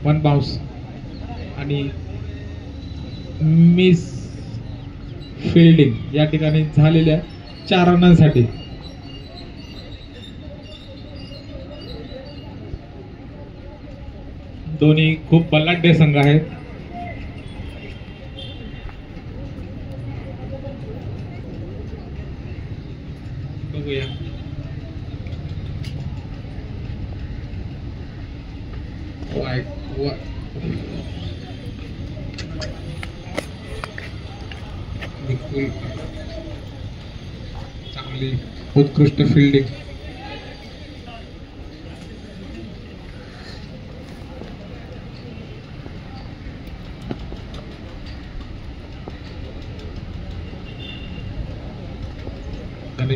1 bounce आणि miss fielding या ठिकाणी झालेल्या 4 रनांसाठी. दोन्ही खूप बलाढ्य संघ आहेत. बघूया चांगली उत्कृष्ट फिल्डिंग.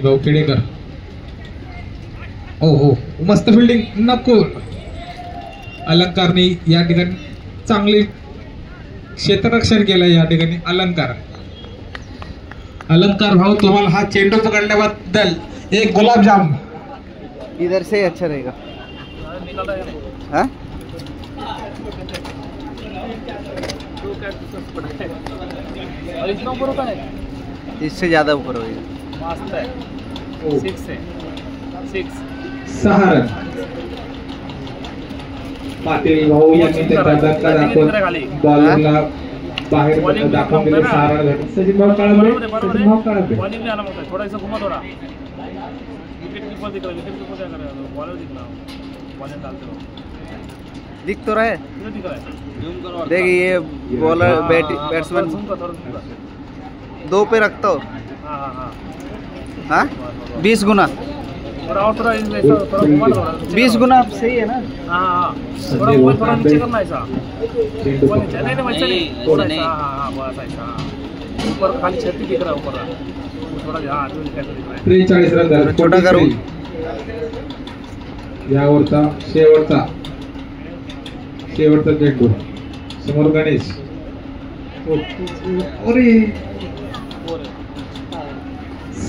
भाऊ केडेकर. हो हो मस्त फिल्डिंग. नको. अलंकारने या ठिकाणी चांगले क्षेत्ररक्षण केलं. या ठिकाणी अलंकार भाऊ तुम्हाला हा चेंडू पकडल्याबद्दल एक गुलाबजाम. इधर से अच्छा रहेगा. हाँ? इससे ज्यादा ऊपर होगा. मस्त है. 6 है. 6. 6 रन. पाटील भाऊ यांनी त्यांचा धक्का दाखवून बॉलरला बाहेर दाखवून दिले. 6 रन झाले. सचिन भाऊ काढा. बॉलिंग में आना होता है. थोड़ा ऐसा घुमा थोड़ा. विकेट कीपर दिख रहा है. विकेट कीपर क्या कर रहा है? बॉलर दिख रहा है. बॉलिंग डालते रहो. दिख तो रहा है. दिख रहा है. देख ये बॉलर बैट्समैन 2 पे रखता हो. हाँ 20 गुना. 20 गुना सही है ना. हाँ थोड़ा नीचे करना ऐसा. नहीं वैसा नहीं. हाँ बस ऐसा. ऊपर खाली छत्ती दिख रहा है ऊपर. थोड़ा 43 रन झाले. छोटा करू. यावरचा शेवटचा चेंडू. समोर गणेश. अरे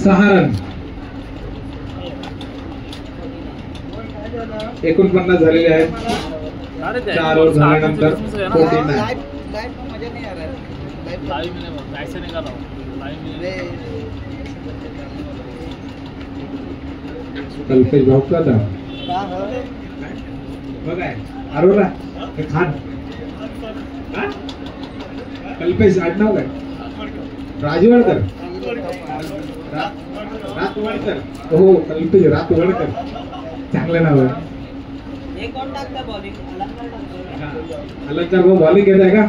6 रन. 49 झालेले आहेत. 4 ओव्हर झाल्यानंतर 49. कल्पेश भाऊ का था बघा अरोरा खान. कल्पेश आडनाव काय? राजवडकर. रातवडकर. हो कल्पेश रातवडकर. चांगलं नाव आहे. अलंकार भाऊ बॉलिंग घेत आहे का?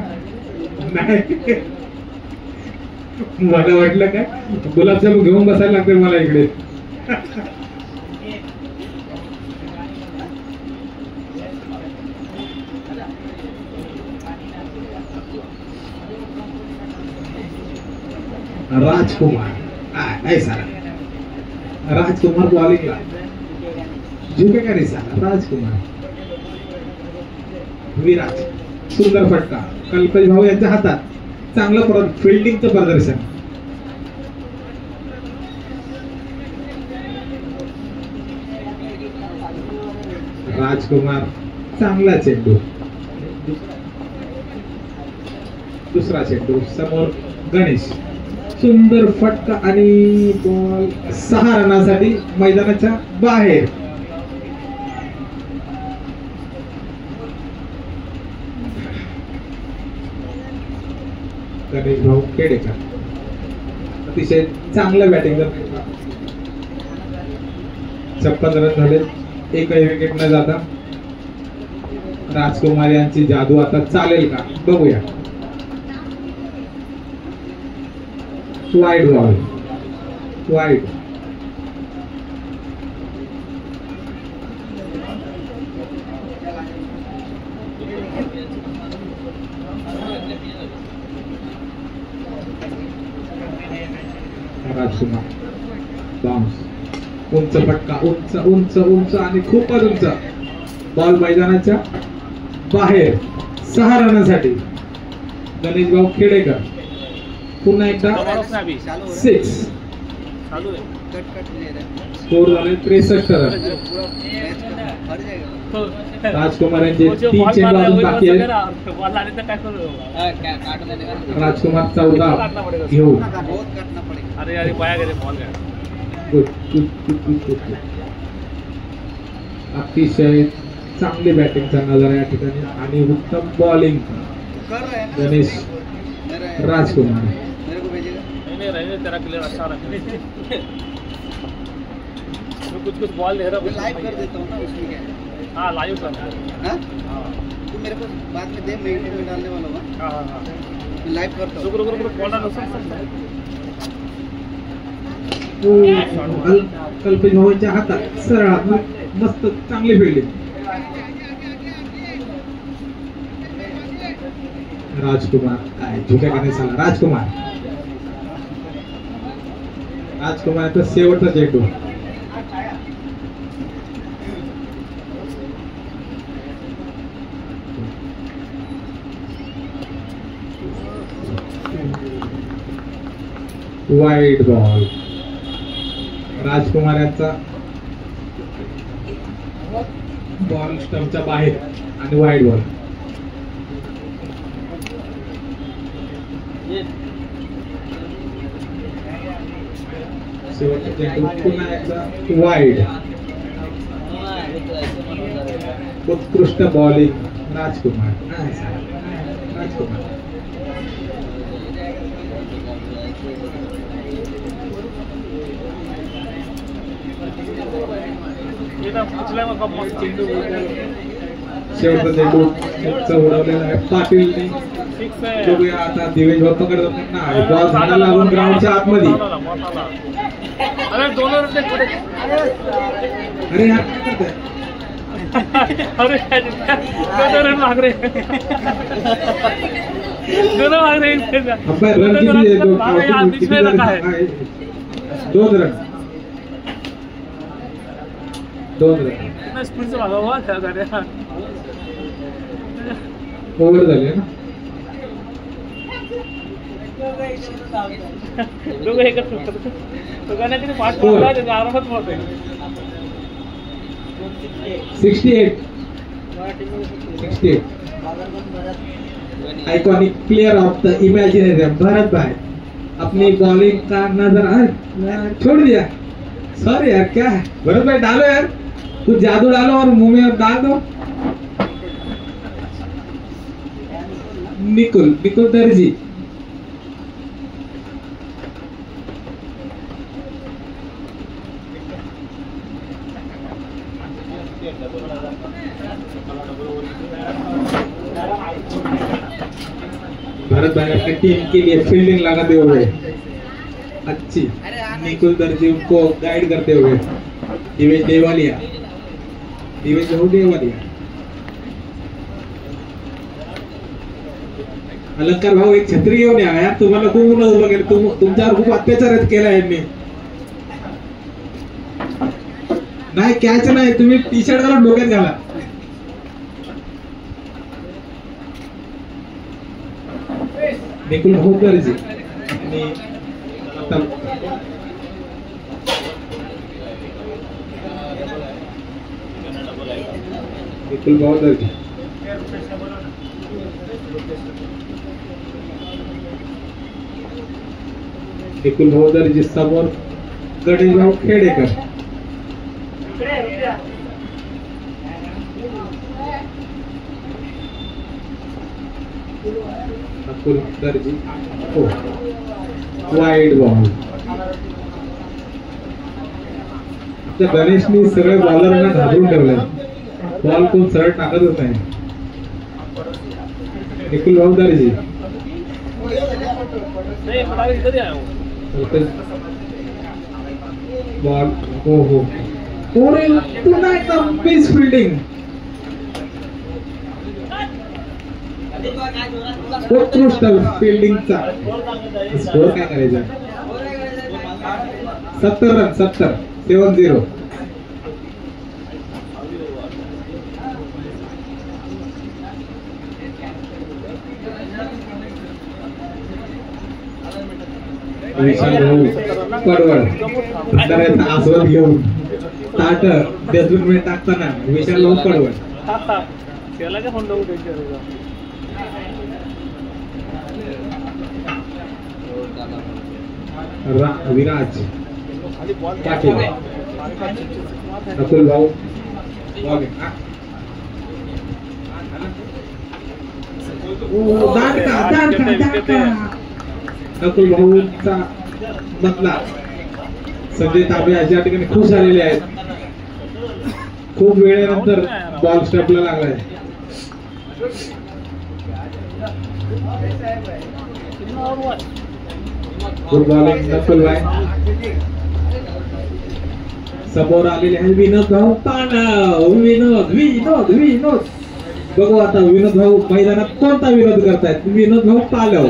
नाही मला वाटलं काय गुलाबजाम घेऊन बसायला लागते मला इकडे. राजकुमार ऐसा राजकुमार बॉलिंगला झुकेगा नाही साला. राजकुमार. विराज. सुंदर फटका. कल्पेश भाऊ यांच्या हातात. चांगलं फिल्डिंगचं प्रदर्शन. राजकुमार. चांगला चेंडू. दुसरा चेंडू. समोर गणेश. सुंदर फटका आणि बॉल 6 रनासाठी मैदानाच्या बाहेर. गणेश भाऊ केडेकर अतिशय चांगलं बॅटिंग. 56 रन झाले. एकही विकेट न जाता. राजकुमार यांची जादू आता चालेल का बघूया. Wide ball. वाईड. राजकुमार. बाउन्स. उंच फटका. उंच उंच उंच आणि खूपच उंच. बॉल मैदानाच्या बाहेर. 6 रनासाठी गणेश भाऊ खेडेकर. पुन्हा एकदा 6. स्कोर झाले 63 रन. राजकुमार यांचे 3 चेंडू अजून बाकी आहेत. राजकुमार 14 घेऊ. अरे अरे पाया गेले बॉल गया. अतिशय चांगली बॅटिंगचा नजारा या ठिकाणी आणि उत्तम बॉलिंग गणेश राजकुमार. नहीं रहने तेरा क्लियर अच्छा रहा. कुछ बॉल दे रहा हूँ. लाइव कर देता हूँ ना उसमें क्या है. हाँ लाइव करना. हाँ तो मेरे को बाद में दे, मैं यूट्यूब में डालने वाला हूँ. हाँ हाँ मैं लाइव करता हूँ. रुको बॉल डालो कल्पेश भाऊंच्या हातात सरळ मस्त चांगली फिल्डिंग. राजकुमार काय झुक्या का नाही साला. राजकुमारचा शेवटचा चेंडू. Wide ball. राजकुमार यांचा बॉल स्टंपच्या बाहेर आणि वाईड बॉल. शेवटचा चेंडू पुन्हा एकदा वाईड. उत्कृष्ट बॉलिंग राजकुमार. शेवटचा चेंडू उडवलेला आहे पाटीलने. बघूया आता दिवेश भाऊ पकडतो ना. बॉल झाला लागून ग्राउंडच्या आतमध्ये. अरे दोनों रन अरे यार काय करताय. अरे दोनों रन माग रहे. दोनों माग रहे. अंपायर रन किती आहे. 2 रन. 2 रन. स्पीड से भागा हुआ क्या कर रहा. ओव्हर झाले ना. दोघं एकच सुटतात. दोघांना तिने पाठ मारला त्याचा आरामात मारतोय. 68. Iconic player of the imaginary Bharat भाई अपनी बॉलिंग का नजर छोड़ दिया. सॉरी यार क्या है भरत भाई. डालो यार कुछ जादू डालो और मुंह में डाल दो. निकुल दर्जी. भरत भाई अपनी टीम के लिए फील्डिंग लगाते हुए अच्छी. निकुल दर्जी उनको गाइड करते हुए. दिवेश देवालिया. अलंकार भाऊ एक छत्री घेऊन या यार. तुम्हाला खूप वगैरे तुमच्यावर खूप अत्याचार केला यांनी. नाही कॅच नाही. तुम्ही टी शर्ट घालून डोक्यात घाला. निकुल भाऊ दर्जी आणि निकुल भाऊ दर्जी. निकुल भाऊ दर्जी समोर गणेश भाऊ खेडेकर. निकुल दर्जी वाईड बॉल. त्या गणेशनी सगळे बॉलरना घाबरून ठेवले. बॉल कोण सरळ टाकतच नाही. निकुल भाऊ दर्जी बॉल. हो पुन्हा एकदम पीस फिल्डिंग. उत्कृष्ट फिल्डिंगचा स्कोर काय करायचा. 70 रन. 70. विशाल भाऊ पडवळ आस्वाद घेऊन ताट डस्टबिन मध्ये टाकताना विशाल लोक पडवण त्याला काय फोन लावू त्यांच्या विराज पाटील नकुल भाऊ नकुल भाऊचा बदला संजय ताबे या ठिकाणी खुश झालेले आहेत. खूप वेळेनंतर बॉल स्टॅपला लागलाय. गुड बॉलिंग नकुल भाई. समोर आलेले आहे विनोद भाऊ पानव. विनोद विनोद विनोद बघू आता विनोद भाऊ मैदानात कोणता विनोद करतायत. विनोद भाऊ पालव.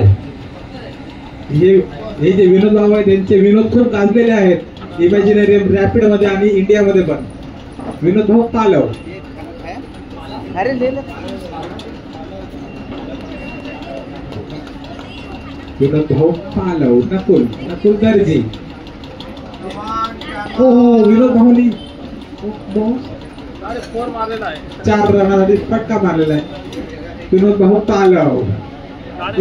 हे जे विनोद भाऊ आहेत त्यांचे विनोद खूप गाजलेले आहेत इमॅजिनरी रॅपिड मध्ये आणि इंडिया मध्ये पण. विनोद भाऊ पालव. विनोद भाऊ पालव. नकुल नकुल दर्जी. हो विनोद भाऊनी 4 रनासाठी फटका मारलेला आहे. विनोद भाऊ पालव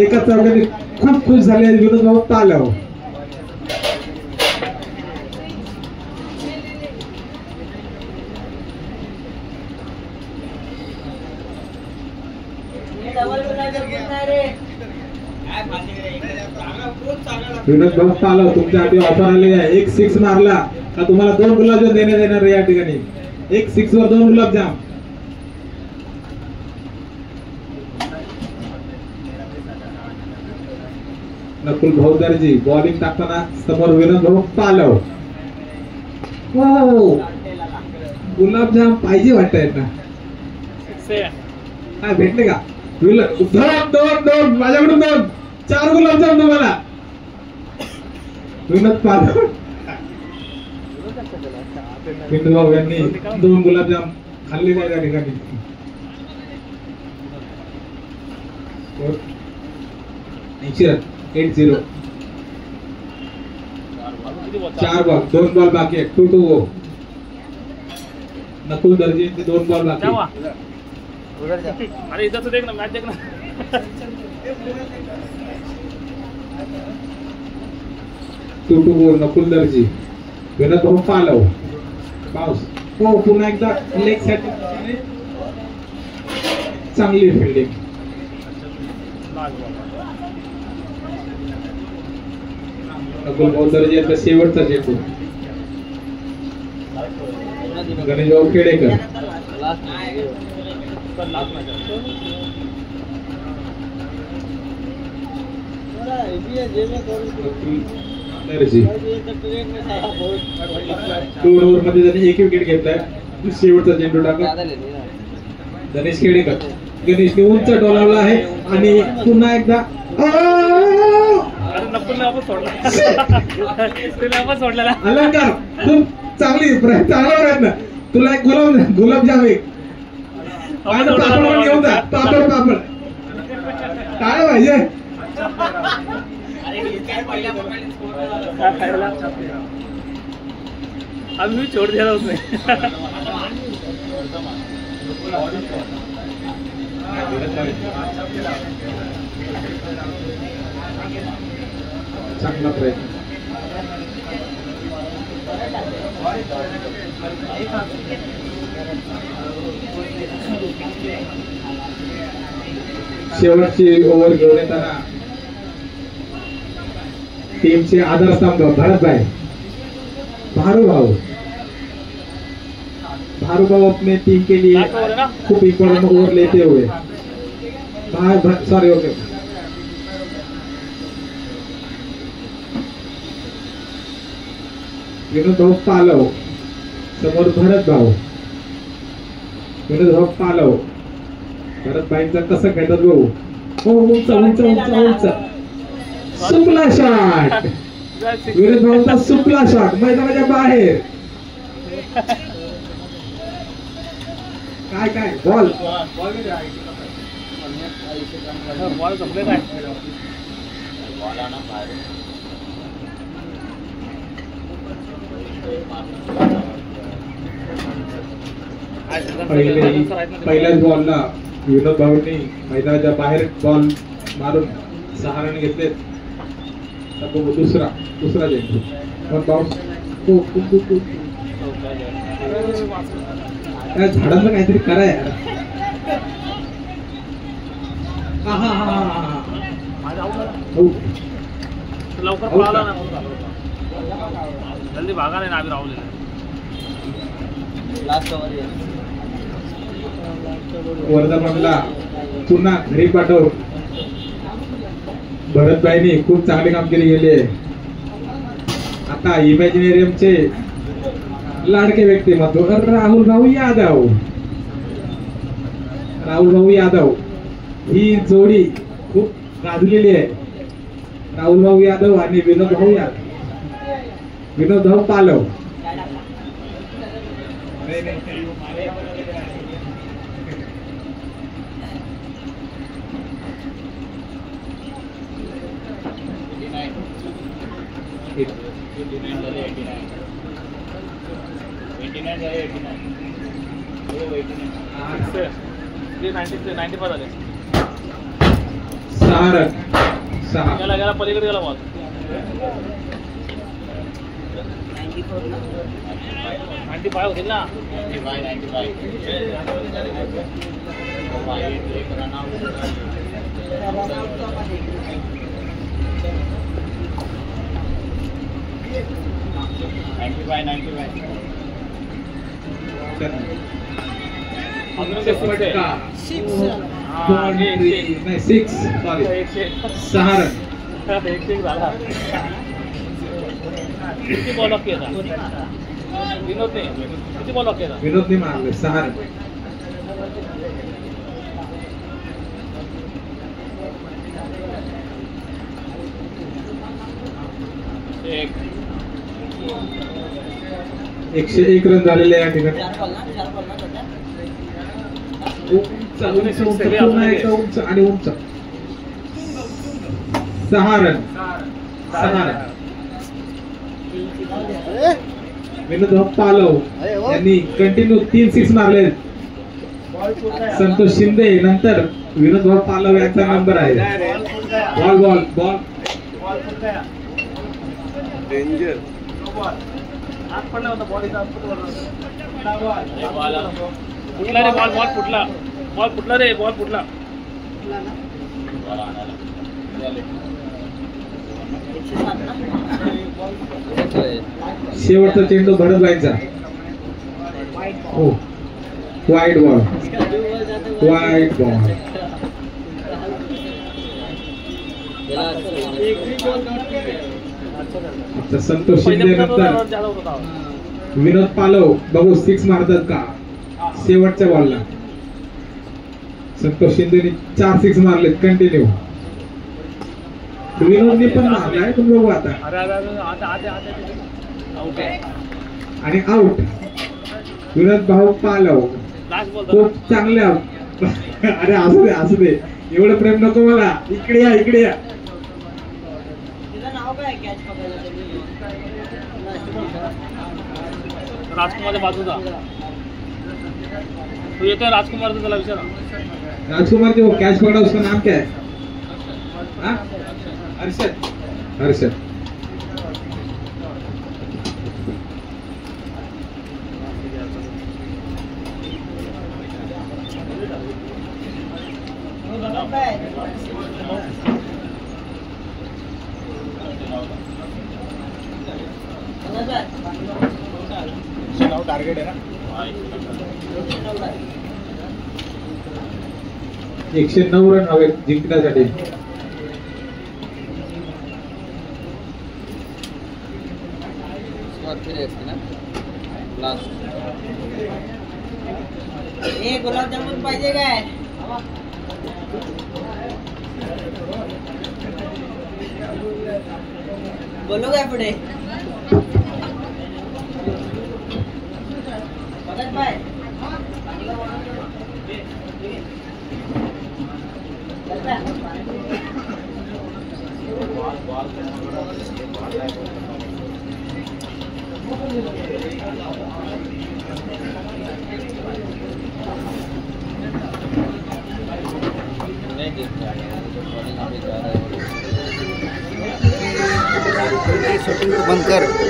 एका चौकाने खूप खुश झाले आहेत. विनोद भाऊ पालव. विनोद भाऊ पालव तुमच्यासाठी ऑफर आली आहे. 1 6 मारला का तुम्हाला 2 गुलाबजाम देण्यात येणार आहे या ठिकाणी. 1 6 वर 2 गुलाबजाम. नकुल भाऊ दर्जी बॉलिंग टाकताना समोर विनोद भाऊ पालव. हो गुलाबजाम पाहिजे वाटत ना. काय भेटले का. दोन माझ्याकडून 2 4 गुलाबजाम तुम्हाला. विनोद पालव. विनोद भाऊ यांनी 2 गुलाबजाम खाल्ले नाही त्या ठिकाणी. 8-0. 4 बॉल 2 बॉल बाकी आहे. 2-2. नकुल दर्जी 2 बॉल बाकी. अरे इधर तो देखना मैच देखना. 2-2 नकुल दर्जी. विनोद भाऊ पालव. पाऊस हो पुन्हा एकदा लेग साठी चांगली फिल्डिंग. नकुल भाऊ दर्जी यांचा शेवटचा चेंडू. गणेश भाऊ खेडेकर. दर्जी 2 ओव्हर मध्ये त्यांनी 1 विकेट घेतलाय. शेवटचा चेंडू टाका गणेश खेडेकर. गणेशने उंच डोलावला आहे आणि पुन्हा एकदा अलंकार खूप चांगली चांगला प्रयत्न. तुला एक गुलाबजाम एक पापड पण घेऊन जा. पापड काय पाहिजे. अभी छोड़ दिया था उसने. चांगला प्रयत्न. शेवटची ओव्हर घेऊन येताना टीमचे आधारस्तंभ भरतभाई. भारू भाऊ अपने टीम के लिए खूप इम्पोर्टेंट ओवर लेते हुए. Sorry okay. विनोद भाऊ पालव समोर भरत भाऊ. विनोद भाऊ पालव भरत भाईंचा कसं खेळतात भाऊ. हो उंच सुपला शॉट. विनोद भाऊचा सुपला शॉट मैदानाच्या बाहेर. काय बॉल संपले काय. पहिल्याच बॉलला विनोद भाऊंनी मैदानाच्या बाहेर बॉल मारून 6 रन घेतले. दुसरा चेंडू पण पाऊस त्या झाडांना काहीतरी करा यार. लवकर पळाला ना जल्दी भागा नाही ना आम्ही राहुल वर्धमानला पुन्हा घरी पाठव. भरतभाईनी खूप चांगली कामगिरी केली आहे. आता इमॅजिनेरियमचे लाडके व्यक्तिमत्व राहुल भाऊ यादव ही जोडी खूप गाजलेली आहे. राहुल भाऊ यादव आणि विनोद भाऊ पालव. गेला पलीकडे गेला बॉल 95 होतील ना. 6 रन. किती बॉल बाकी आहे विनोदने किती बॉल बाकी आहे विनोदने मारले 6 रन. एक 101 रन झालेले या ठिकाणी. उंच आणि उंच 6 रन. विनोद पालव यांनी कंटिन्यू 3 6 मारले. संतोष शिंदे नंतर विनोद पालव यांचा नंबर आहे. बॉल डेंजर फुटला रे बॉल फुटला. शेवटचा चेंडू भरतभाईचा. हो वाईड बॉल. संतोष शिंदे नंतर विनोद पालव बघू 6 मारतात का शेवटच्या बॉलला. संतोष शिंदेने 4 6 मारले कंटिन्यू. विनोदने पण मारलाय पण बघू आता. आणि आउट. विनोद भाऊ पालव खूप चांगले. अरे असू दे एवढं प्रेम नको मला. इकडे या राजकुमार बाजूचा तू येतोय. राजकुमार त्याला विचारा. राजकुमार जो कैच पकड़ा उसका नाम क्या है? हर्षद. टार्गेट है ना 109 रन हवे जिंकण्यासाठी. गुलाबजामुन पाहिजे काय? बोलू काय पुढे? शूटिंग को बंद कर।